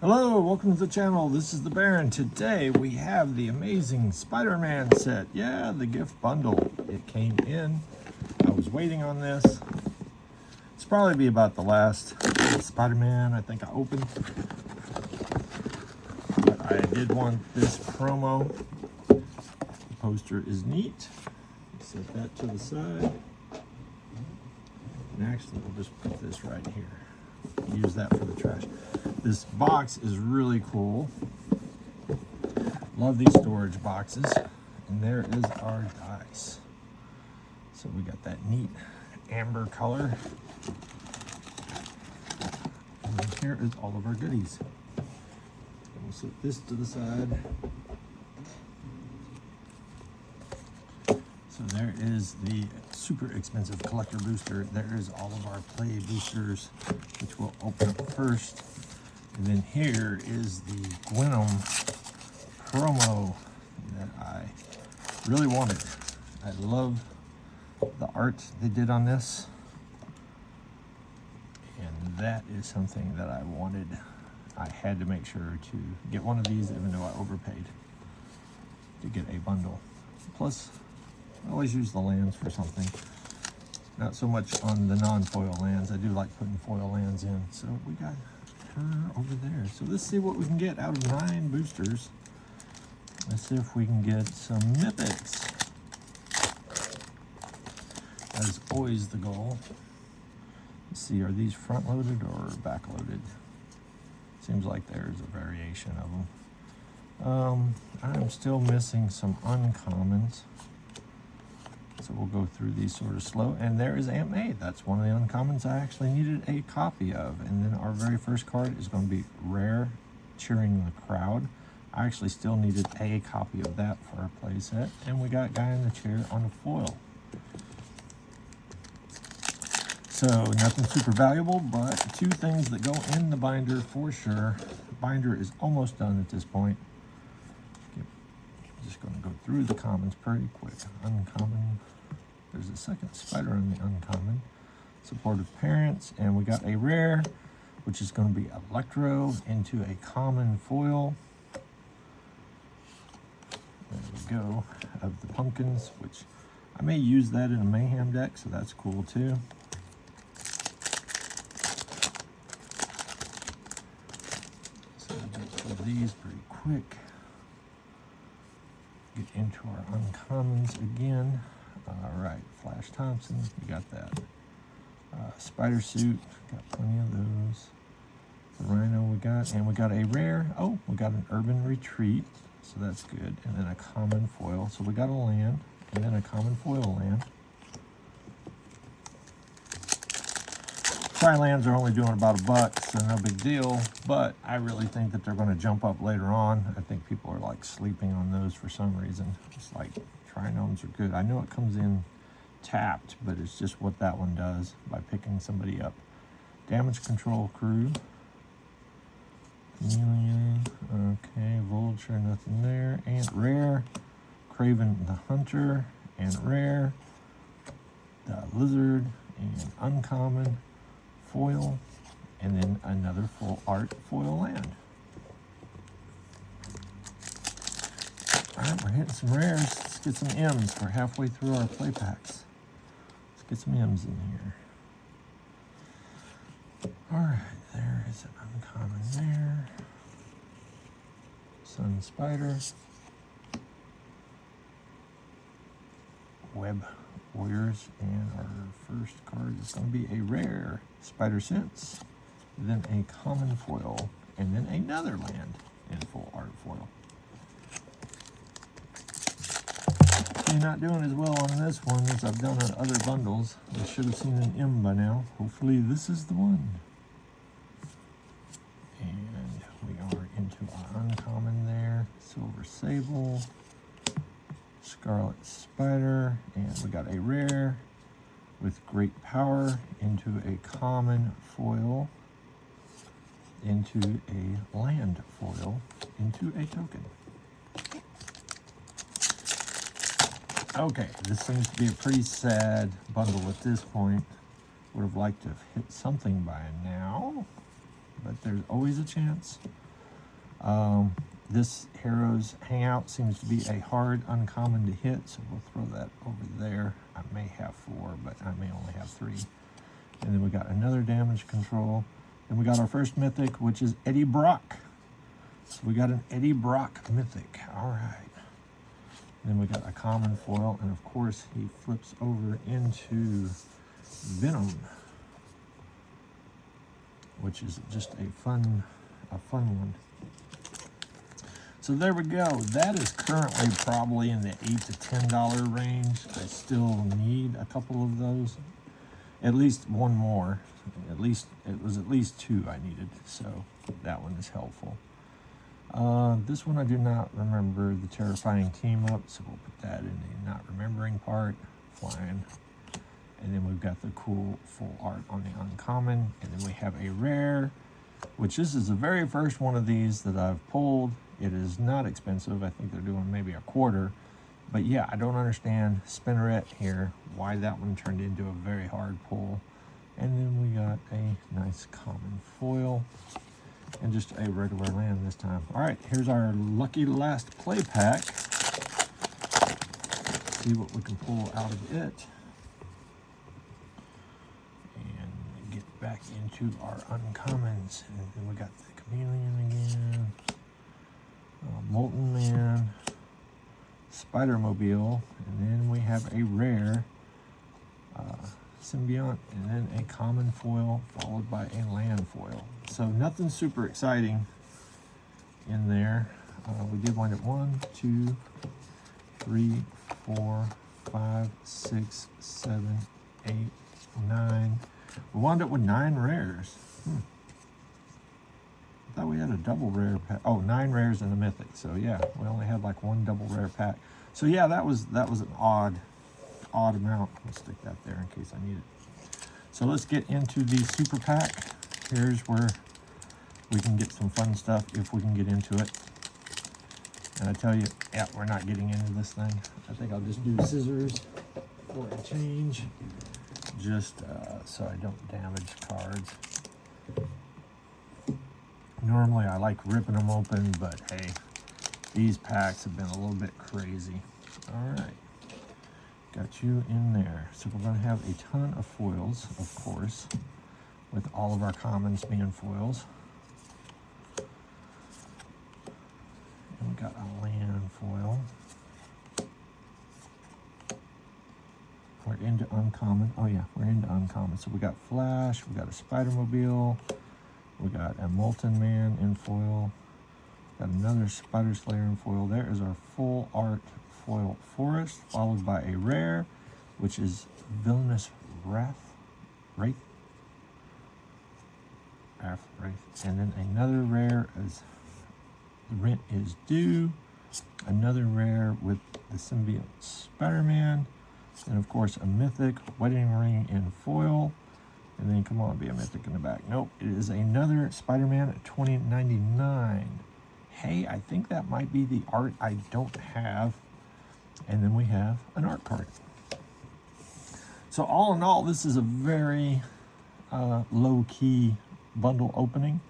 Hello, welcome to the channel. This is the Baron. Today we have the amazing Spider-Man set. Yeah, the gift bundle. It came in. I was waiting on this. It's probably be about the last Spider-Man I think I opened. But I did want this promo. The poster is neat. Set that to the side. And actually, we'll just put this right here. Use that for the trash. This box is really cool. Love these storage boxes. And there is our dice. So we got that neat amber color. And then here is all of our goodies. We'll set this to the side. So there is the super expensive collector booster. There is all of our play boosters, which we'll open up first. And then here is the Gwenum promo that I really wanted. I love the art they did on this. And that is something that I wanted. I had to make sure to get one of these, even though I overpaid to get a bundle. Plus, I always use the lands for something. Not so much on the non-foil lands. I do like putting foil lands in. So we got her over there. So let's see what we can get out of 9 boosters. Let's see if we can get some mythics. That is always the goal. Let's see, are these front loaded or back loaded? Seems like there's a variation of them. I'm still missing some uncommons. So we'll go through these sort of slow. And there is Aunt May. That's one of the uncommons I actually needed a copy of. And then our very first card is going to be Rare, Cheering the Crowd. I actually still needed a copy of that for our play set. And we got Guy in the Chair on a foil. So nothing super valuable, but 2 things that go in the binder for sure. The binder is almost done at this point. Just going to go through the commons pretty quick. Uncommon. There's a second spider on the uncommon. Supportive parents. And we got a rare, which is going to be Electro into a common foil. There we go. Of the pumpkins, which I may use that in a mayhem deck, so that's cool too. So we'll go through these pretty quick. Get into our uncommons again. All right, Flash Thompson, we got that. Spider Suit, got plenty of those. The Rhino we got, and we got a rare. Oh, we got an Urban Retreat, so that's good. And then a common foil. So we got a land, and then a common foil land. Tri-lands are only doing about $1, so no big deal, but I really think that they're going to jump up later on. I think people are like sleeping on those for some reason. It's like Trinomes are good. I know it comes in tapped, but it's just what that one does by picking somebody up. Damage Control Crew. Chameleon. Okay, Vulture, nothing there. Ant Rare. Craven the Hunter. And Rare. The Lizard. And Uncommon. Foil, and then another full art foil land. All right, we're hitting some rares. Let's get some M's. We're halfway through our play packs. Let's get some M's in here. All right, there is an uncommon there. Sun Spider. Web Warriors, and our first card is going to be a rare Spider Sense, then a common foil, and then another land in full art foil. Okay, not doing as well on this one as I've done on other bundles. I should have seen an M by now. Hopefully this is the one. And we are into our uncommon there. Silver Sable. Scarlet Spider, and we got a rare with great power into a common foil, into a land foil, into a token. Okay, this seems to be a pretty sad bundle at this point. Would have liked to have hit something by now, but there's always a chance. This Heroes Hangout seems to be a hard uncommon to hit, so we'll throw that over there. I may have 4, but I may only have 3. And then we got another damage control. And we got our first mythic, which is Eddie Brock. So we got an Eddie Brock mythic. All right. And then we got a common foil, and of course he flips over into Venom, which is just a fun one. So there we go. That is currently probably in the $8 to $10 range. I still need a couple of those. At least one more. At least it was at least 2 I needed. So that one is helpful. This one I do not remember the terrifying team up, so we'll put that in the not remembering part. Flying. And then we've got the cool full art on the uncommon. And then we have a rare, which this is the very first one of these that I've pulled. It is not expensive. I think they're doing maybe a quarter. But yeah, I don't understand Spinneret here, why that one turned into a very hard pull. And then we got a nice common foil and just a regular land this time. All right, here's our lucky last play pack. See what we can pull out of it. And get back into our uncommons. And then we got the Chameleon again. Molten Man, Spider-Mobile, and then we have a rare Symbiont, and then a common foil followed by a land foil. So nothing super exciting in there. We did wind up 1, 2, 3, 4, 5, 6, 7, 8, 9. We wound up with 9 rares. I thought we had a double rare pack. Oh, 9 rares and a mythic. So yeah, we only had like 1 double rare pack. So yeah, that was an odd amount. We'll stick that there in case I need it. So let's get into the super pack. Here's where we can get some fun stuff if we can get into it. And I tell you, yeah, we're not getting into this thing. I think I'll just do scissors for a change, just so I don't damage cards. Normally I like ripping them open, but hey, these packs have been a little bit crazy. All right, got you in there. So we're gonna have a ton of foils, of course, with all of our commons being foils. And we got a land foil. We're into uncommon. Oh yeah, we're into uncommon. So we got Flash, we got a Spider-Mobile, we got a Molten Man in foil, got another Spider Slayer in foil. There is our full art foil forest, followed by a rare, which is Villainous Wraith, and then another rare as Rent is Due, another rare with the Symbiote Spider-Man, and of course a mythic Wedding Ring in foil. And then, come on, be a mythic in the back. Nope, it is another Spider-Man at $20.99. Hey, I think that might be the art I don't have. And then we have an art card. So all in all, this is a very low-key bundle opening.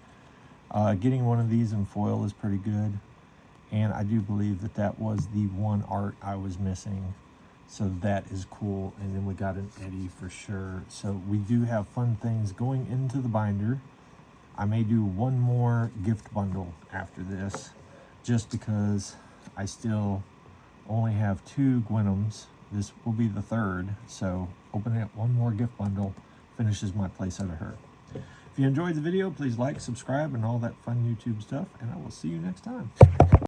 Getting one of these in foil is pretty good. And I do believe that that was the one art I was missing. So that is cool. And then we got an Eddie for sure. So we do have fun things going into the binder. I may do one more gift bundle after this, just because I still only have 2 Gwenums. This will be the 3rd. So opening up one more gift bundle finishes my playset of her. If you enjoyed the video, please like, subscribe, and all that fun YouTube stuff. And I will see you next time.